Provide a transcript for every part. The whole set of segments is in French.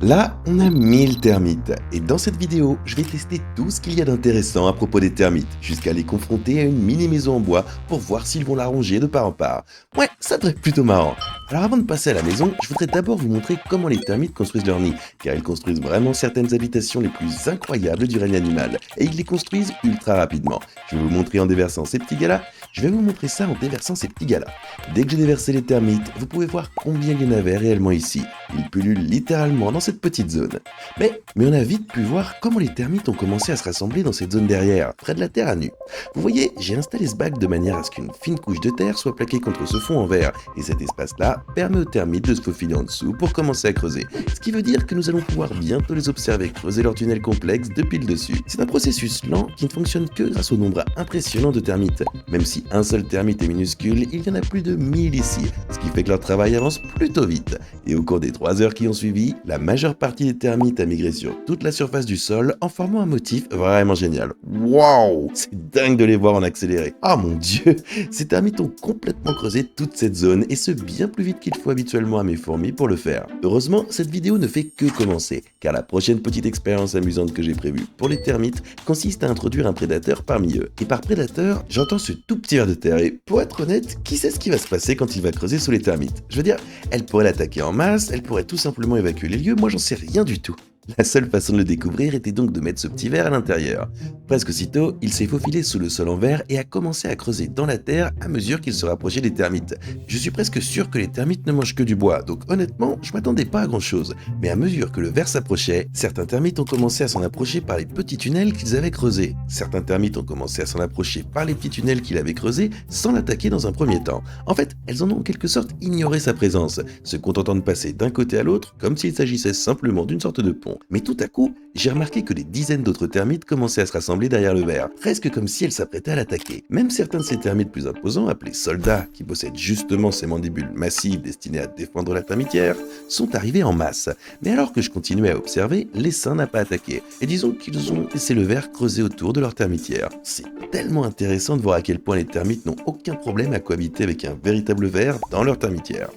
Là, on a 1000 termites, et dans cette vidéo, je vais tester tout ce qu'il y a d'intéressant à propos des termites, jusqu'à les confronter à une mini maison en bois pour voir s'ils vont la ranger de part en part. Ouais, ça devrait être plutôt marrant. Alors avant de passer à la maison, je voudrais d'abord vous montrer comment les termites construisent leur nid, car ils construisent vraiment certaines habitations les plus incroyables du règne animal, et ils les construisent ultra rapidement. Je vais vous montrer en déversant ces petits gars-là, je vais vous montrer ça en déversant ces petits gars-là. Dès que j'ai déversé les termites, vous pouvez voir combien il y en avait réellement ici. Ils pullulent littéralement dans cette petite zone. Mais on a vite pu voir comment les termites ont commencé à se rassembler dans cette zone derrière, près de la terre à nu. Vous voyez, j'ai installé ce bac de manière à ce qu'une fine couche de terre soit plaquée contre ce fond en verre, et cet espace-là permet aux termites de se faufiler en dessous pour commencer à creuser. Ce qui veut dire que nous allons pouvoir bientôt les observer creuser leur tunnel complexe depuis le dessus. C'est un processus lent qui ne fonctionne que grâce au nombre impressionnant de termites. Même si un seul termite est minuscule, il y en a plus de 1000 ici, ce qui fait que leur travail avance plutôt vite. Et au cours des 3 heures qui ont suivi, la majeure partie des termites a migré sur toute la surface du sol en formant un motif vraiment génial. Waouh! C'est dingue de les voir en accéléré. Ah mon dieu! Ces termites ont complètement creusé toute cette zone et ce bien plus vite qu'il faut habituellement à mes fourmis pour le faire. Heureusement, cette vidéo ne fait que commencer, car la prochaine petite expérience amusante que j'ai prévue pour les termites consiste à introduire un prédateur parmi eux. Et par prédateur, j'entends ce tout petit ver de terre et pour être honnête, qui sait ce qui va se passer quand il va creuser sous les termites? Je veux dire, elle pourrait l'attaquer en masse, elle pourrait tout simplement évacuer les lieux, moi j'en sais rien du tout. La seule façon de le découvrir était donc de mettre ce petit ver à l'intérieur. Presque aussitôt, il s'est faufilé sous le sol en verre et a commencé à creuser dans la terre à mesure qu'il se rapprochait des termites. Je suis presque sûr que les termites ne mangent que du bois, donc honnêtement, je m'attendais pas à grand chose. Mais à mesure que le ver s'approchait, certains termites ont commencé à s'en approcher par les petits tunnels qu'ils avaient creusés. Certains termites ont commencé à s'en approcher par les petits tunnels qu'il avait creusés sans l'attaquer dans un premier temps. En fait, elles en ont en quelque sorte ignoré sa présence, se contentant de passer d'un côté à l'autre comme s'il s'agissait simplement d'une sorte de pont. Mais tout à coup, j'ai remarqué que des dizaines d'autres termites commençaient à se rassembler derrière le ver, presque comme si elles s'apprêtaient à l'attaquer. Même certains de ces termites plus imposants, appelés soldats, qui possèdent justement ces mandibules massives destinées à défendre la termitière, sont arrivés en masse. Mais alors que je continuais à observer, l'essaim n'a pas attaqué, et disons qu'ils ont laissé le ver creuser autour de leur termitière. C'est tellement intéressant de voir à quel point les termites n'ont aucun problème à cohabiter avec un véritable ver dans leur termitière.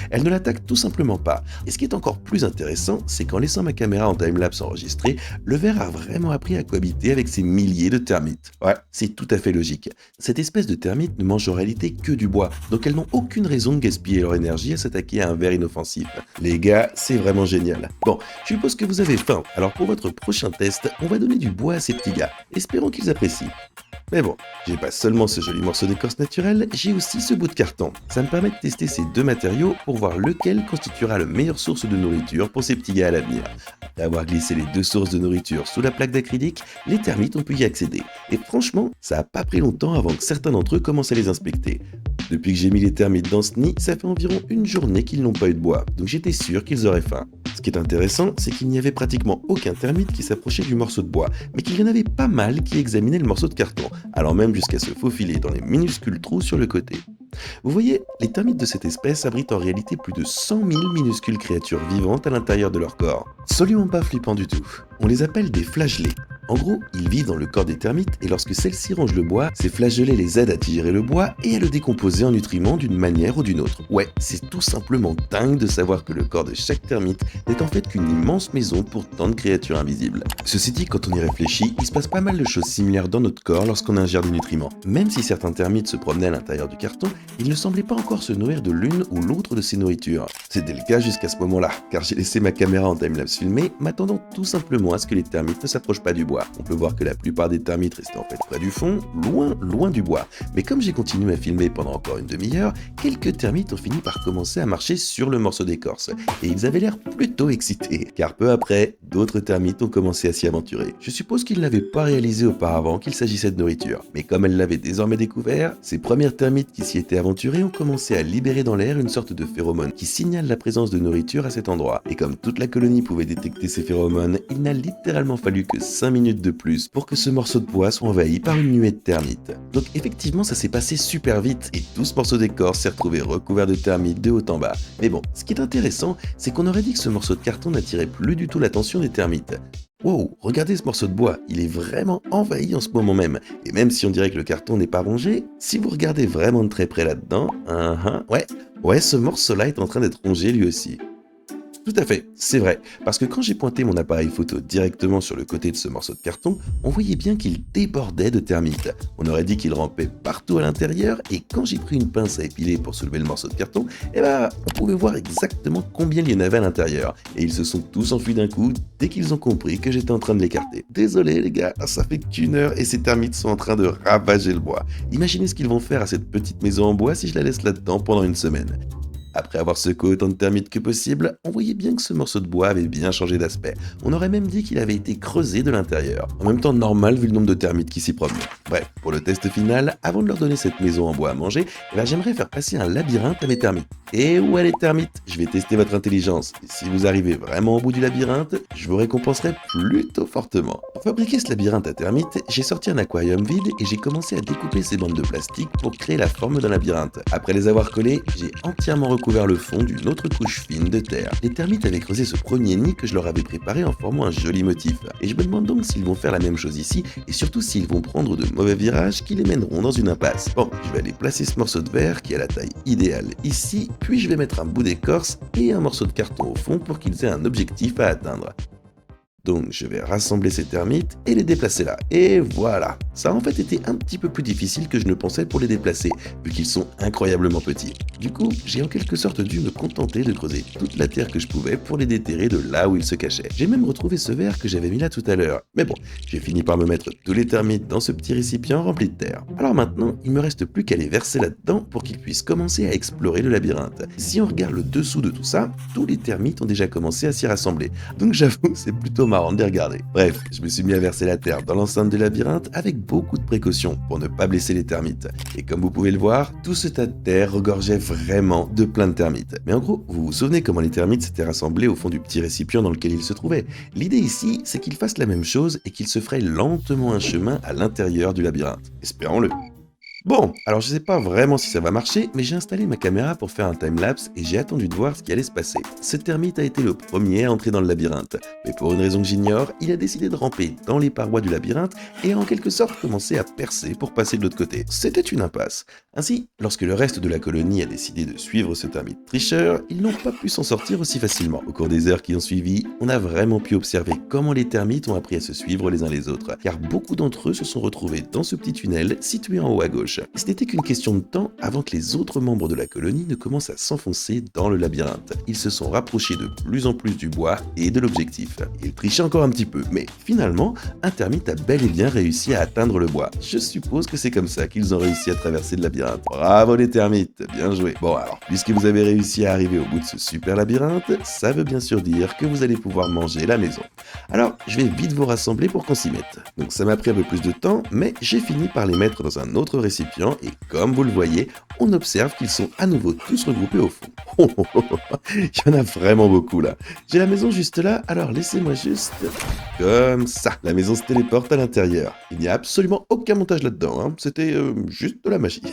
Elles ne l'attaquent tout simplement pas. Et ce qui est encore plus intéressant, c'est qu'en laissant ma caméra en timelapse enregistrée, le ver a vraiment appris à cohabiter avec ces milliers de termites. Ouais, c'est tout à fait logique. Cette espèce de termite ne mange en réalité que du bois, donc elles n'ont aucune raison de gaspiller leur énergie à s'attaquer à un ver inoffensif. Les gars, c'est vraiment génial. Bon, je suppose que vous avez faim, alors pour votre prochain test, on va donner du bois à ces petits gars. Espérons qu'ils apprécient. Mais bon, j'ai pas seulement ce joli morceau d'écorce naturelle, j'ai aussi ce bout de carton. Ça me permet de tester ces deux matériaux pour voir lequel constituera la meilleure source de nourriture pour ces petits gars à l'avenir. Après avoir glissé les deux sources de nourriture sous la plaque d'acrylique, les termites ont pu y accéder. Et franchement, ça a pas pris longtemps avant que certains d'entre eux commencent à les inspecter. Depuis que j'ai mis les termites dans ce nid, ça fait environ une journée qu'ils n'ont pas eu de bois, donc j'étais sûr qu'ils auraient faim. Ce qui est intéressant, c'est qu'il n'y avait pratiquement aucun termite qui s'approchait du morceau de bois, mais qu'il y en avait pas mal qui examinaient le morceau de carton, allant même jusqu'à se faufiler dans les minuscules trous sur le côté. Vous voyez, les termites de cette espèce abritent en réalité plus de 100 000 minuscules créatures vivantes à l'intérieur de leur corps. Absolument pas flippant du tout. On les appelle des flagellés. En gros, ils vivent dans le corps des termites et lorsque celles-ci rongent le bois, ces flagellés les aident à digérer le bois et à le décomposer en nutriments d'une manière ou d'une autre. Ouais, c'est tout simplement dingue de savoir que le corps de chaque termite n'est en fait qu'une immense maison pour tant de créatures invisibles. Ceci dit, quand on y réfléchit, il se passe pas mal de choses similaires dans notre corps lorsqu'on ingère des nutriments. Même si certains termites se promenaient à l'intérieur du carton, ils ne semblaient pas encore se nourrir de l'une ou l'autre de ces nourritures. C'était le cas jusqu'à ce moment-là, car j'ai laissé ma caméra en timelapse filmée, m'attendant tout simplement à ce que les termites ne s'approchent pas du bois. On peut voir que la plupart des termites restaient en fait près du fond, loin du bois. Mais comme j'ai continué à filmer pendant encore une demi-heure, quelques termites ont fini par commencer à marcher sur le morceau d'écorce. Et ils avaient l'air plutôt excités, car peu après, d'autres termites ont commencé à s'y aventurer. Je suppose qu'ils n'avaient pas réalisé auparavant qu'il s'agissait de nourriture. Mais comme elles l'avaient désormais découvert, ces premières termites qui s'y étaient aventurées ont commencé à libérer dans l'air une sorte de phéromone qui signale la présence de nourriture à cet endroit. Et comme toute la colonie pouvait détecter ces phéromones, il n'a littéralement fallu que 5 minutes de plus pour que ce morceau de bois soit envahi par une nuée de termites. Donc effectivement ça s'est passé super vite et tout ce morceau d'écorce s'est retrouvé recouvert de termites de haut en bas. Mais bon, ce qui est intéressant, c'est qu'on aurait dit que ce morceau de carton n'attirait plus du tout l'attention des termites. Wow, regardez ce morceau de bois, il est vraiment envahi en ce moment même. Et même si on dirait que le carton n'est pas rongé, si vous regardez vraiment de très près là-dedans, ouais, ce morceau-là est en train d'être rongé lui aussi. Tout à fait, c'est vrai, parce que quand j'ai pointé mon appareil photo directement sur le côté de ce morceau de carton, on voyait bien qu'il débordait de termites. On aurait dit qu'il rampait partout à l'intérieur, et quand j'ai pris une pince à épiler pour soulever le morceau de carton, on pouvait voir exactement combien il y en avait à l'intérieur. Et ils se sont tous enfuis d'un coup dès qu'ils ont compris que j'étais en train de l'écarter. Désolé les gars, ça fait qu'une heure et ces termites sont en train de ravager le bois. Imaginez ce qu'ils vont faire à cette petite maison en bois si je la laisse là-dedans pendant une semaine. Après avoir secoué autant de termites que possible, on voyait bien que ce morceau de bois avait bien changé d'aspect. On aurait même dit qu'il avait été creusé de l'intérieur. En même temps normal vu le nombre de termites qui s'y promenaient. Bref, pour le test final, avant de leur donner cette maison en bois à manger, j'aimerais faire passer un labyrinthe à mes termites. Et ouais les termites, je vais tester votre intelligence. Et si vous arrivez vraiment au bout du labyrinthe, je vous récompenserai plutôt fortement. Pour fabriquer ce labyrinthe à termites, j'ai sorti un aquarium vide et j'ai commencé à découper ces bandes de plastique pour créer la forme d'un labyrinthe. Après les avoir collées, j'ai entièrement recouvert le fond d'une autre couche fine de terre. Les termites avaient creusé ce premier nid que je leur avais préparé en formant un joli motif. Et je me demande donc s'ils vont faire la même chose ici et surtout s'ils vont prendre de mauvais virages qui les mèneront dans une impasse. Bon, je vais aller placer ce morceau de verre qui a la taille idéale ici, puis je vais mettre un bout d'écorce et un morceau de carton au fond pour qu'ils aient un objectif à atteindre. Donc je vais rassembler ces termites et les déplacer là. Et voilà. Ça a en fait été un petit peu plus difficile que je ne pensais pour les déplacer, vu qu'ils sont incroyablement petits. Du coup, j'ai en quelque sorte dû me contenter de creuser toute la terre que je pouvais pour les déterrer de là où ils se cachaient. J'ai même retrouvé ce verre que j'avais mis là tout à l'heure. Mais bon, j'ai fini par me mettre tous les termites dans ce petit récipient rempli de terre. Alors maintenant, il me reste plus qu'à les verser là-dedans pour qu'ils puissent commencer à explorer le labyrinthe. Si on regarde le dessous de tout ça, tous les termites ont déjà commencé à s'y rassembler. Donc j'avoue, c'est plutôt marrant de les regarder. Bref, je me suis mis à verser la terre dans l'enceinte du labyrinthe avec beaucoup de précautions pour ne pas blesser les termites. Et comme vous pouvez le voir, tout ce tas de terre regorgeait vraiment de plein de termites. Mais en gros, vous vous souvenez comment les termites s'étaient rassemblés au fond du petit récipient dans lequel ils se trouvaient? L'idée ici, c'est qu'ils fassent la même chose et qu'ils se feraient lentement un chemin à l'intérieur du labyrinthe. Espérons-le. Bon, alors je sais pas vraiment si ça va marcher, mais j'ai installé ma caméra pour faire un timelapse et j'ai attendu de voir ce qui allait se passer. Ce termite a été le premier à entrer dans le labyrinthe, mais pour une raison que j'ignore, il a décidé de ramper dans les parois du labyrinthe et a en quelque sorte commencé à percer pour passer de l'autre côté. C'était une impasse. Ainsi, lorsque le reste de la colonie a décidé de suivre ce termite tricheur, ils n'ont pas pu s'en sortir aussi facilement. Au cours des heures qui ont suivi, on a vraiment pu observer comment les termites ont appris à se suivre les uns les autres, car beaucoup d'entre eux se sont retrouvés dans ce petit tunnel situé en haut à gauche. Ce n'était qu'une question de temps avant que les autres membres de la colonie ne commencent à s'enfoncer dans le labyrinthe. Ils se sont rapprochés de plus en plus du bois et de l'objectif. Ils trichaient encore un petit peu, mais finalement, un termite a bel et bien réussi à atteindre le bois. Je suppose que c'est comme ça qu'ils ont réussi à traverser le labyrinthe. Bravo les termites, bien joué. Bon alors, puisque vous avez réussi à arriver au bout de ce super labyrinthe, ça veut bien sûr dire que vous allez pouvoir manger la maison. Alors, je vais vite vous rassembler pour qu'on s'y mette. Donc ça m'a pris un peu plus de temps, mais j'ai fini par les mettre dans un autre récipient et comme vous le voyez, on observe qu'ils sont à nouveau tous regroupés au fond. Il y en a vraiment beaucoup là. J'ai la maison juste là, alors laissez-moi juste... Comme ça. La maison se téléporte à l'intérieur. Il n'y a absolument aucun montage là-dedans, hein. C'était juste de la magie.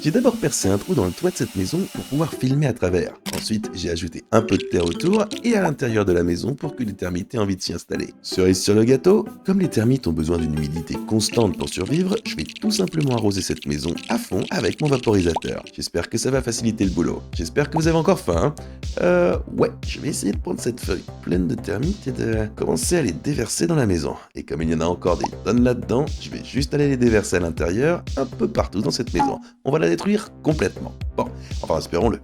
J'ai d'abord percé un trou dans le toit de cette maison pour pouvoir filmer à travers. Ensuite, j'ai ajouté un peu de terre autour et à l'intérieur de la maison pour que les termites aient envie de s'y installer. Cerise sur le gâteau, comme les termites ont besoin d'une humidité constante pour survivre, je vais tout simplement arroser cette maison à fond avec mon vaporisateur. J'espère que ça va faciliter le boulot. J'espère que vous avez encore faim. Ouais, je vais essayer de prendre cette feuille pleine de termites et de commencer à les déverser dans la maison. Et comme il y en a encore des tonnes là-dedans, je vais juste aller les déverser à l'intérieur, un peu partout dans cette maison. On va la détruire complètement. Bon, enfin espérons-le.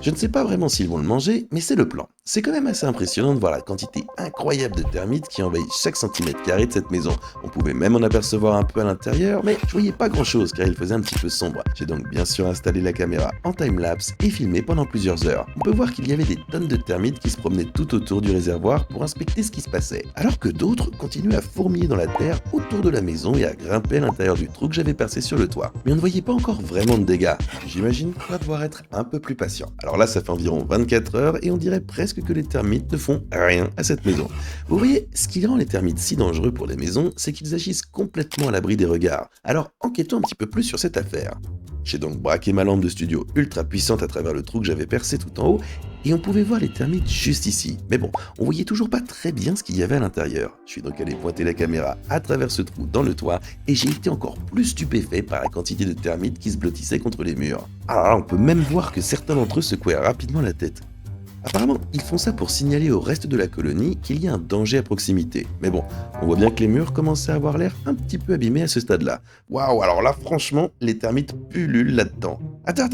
Je ne sais pas vraiment s'ils vont le manger, mais c'est le plan. C'est quand même assez impressionnant de voir la quantité incroyable de termites qui envahissent chaque centimètre carré de cette maison. On pouvait même en apercevoir un peu à l'intérieur, mais je voyais pas grand chose car il faisait un petit peu sombre. J'ai donc bien sûr installé la caméra en timelapse et filmé pendant plusieurs heures. On peut voir qu'il y avait des tonnes de termites qui se promenaient tout autour du réservoir pour inspecter ce qui se passait, alors que d'autres continuaient à fourmiller dans la terre autour de la maison et à grimper à l'intérieur du trou que j'avais percé sur le toit. Mais on ne voyait pas encore vraiment de dégâts. J'imagine qu'on va devoir être un peu plus patient. Alors là, ça fait environ 24 heures et on dirait presque que les termites ne font rien à cette maison. Vous voyez, ce qui rend les termites si dangereux pour les maisons, c'est qu'ils agissent complètement à l'abri des regards. Alors, enquêtons un petit peu plus sur cette affaire. J'ai donc braqué ma lampe de studio ultra puissante à travers le trou que j'avais percé tout en haut, et on pouvait voir les termites juste ici. Mais bon, on voyait toujours pas très bien ce qu'il y avait à l'intérieur. Je suis donc allé pointer la caméra à travers ce trou dans le toit, et j'ai été encore plus stupéfait par la quantité de termites qui se blottissaient contre les murs. Alors là, on peut même voir que certains d'entre eux secouaient rapidement la tête. Apparemment, ils font ça pour signaler au reste de la colonie qu'il y a un danger à proximité. Mais bon, on voit bien que les murs commencent à avoir l'air un petit peu abîmés à ce stade-là. Waouh, alors là, franchement, les termites pullulent là-dedans. Attends,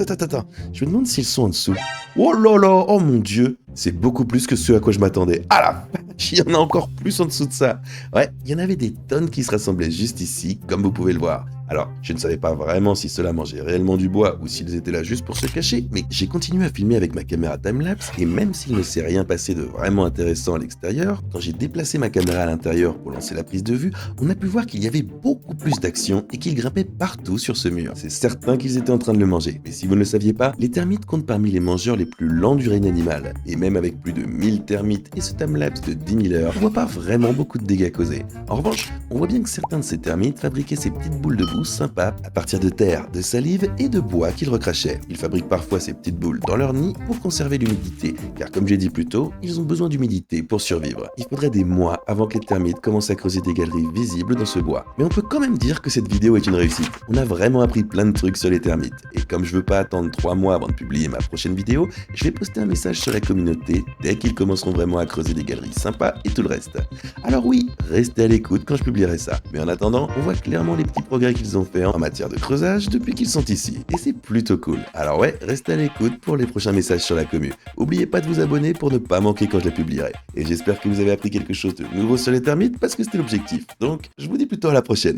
je me demande s'ils sont en dessous. Oh là là, oh mon dieu, c'est beaucoup plus que ce à quoi je m'attendais. Ah la vache, il y en a encore plus en dessous de ça. Ouais, il y en avait des tonnes qui se rassemblaient juste ici, comme vous pouvez le voir. Alors, je ne savais pas vraiment si cela mangeait réellement du bois ou s'ils étaient là juste pour se cacher, mais j'ai continué à filmer avec ma caméra timelapse et même s'il ne s'est rien passé de vraiment intéressant à l'extérieur, quand j'ai déplacé ma caméra à l'intérieur pour lancer la prise de vue, on a pu voir qu'il y avait beaucoup plus d'action et qu'ils grimpaient partout sur ce mur. C'est certain qu'ils étaient en train de le manger, mais si vous ne le saviez pas, les termites comptent parmi les mangeurs les plus lents du règne animal. Et même avec plus de 1000 termites et ce timelapse de 10 000 heures, on voit pas vraiment beaucoup de dégâts causés. En revanche, on voit bien que certains de ces termites fabriquaient ces petites boules de boue sympa à partir de terre, de salive et de bois qu'ils recrachaient. Ils fabriquent parfois ces petites boules dans leur nid pour conserver l'humidité, car comme j'ai dit plus tôt, ils ont besoin d'humidité pour survivre. Il faudrait des mois avant que les termites commencent à creuser des galeries visibles dans ce bois. Mais on peut quand même dire que cette vidéo est une réussite. On a vraiment appris plein de trucs sur les termites. Et comme je veux pas attendre 3 mois avant de publier ma prochaine vidéo, je vais poster un message sur la communauté dès qu'ils commenceront vraiment à creuser des galeries sympas et tout le reste. Alors oui, restez à l'écoute quand je publierai ça. Mais en attendant, on voit clairement les petits progrès qu'ils ont fait en matière de creusage depuis qu'ils sont ici. Et c'est plutôt cool. Alors ouais, restez à l'écoute pour les prochains messages sur la commu. N'oubliez pas de vous abonner pour ne pas manquer quand je la publierai. Et j'espère que vous avez appris quelque chose de nouveau sur les termites parce que c'était l'objectif. Donc, je vous dis plutôt à la prochaine.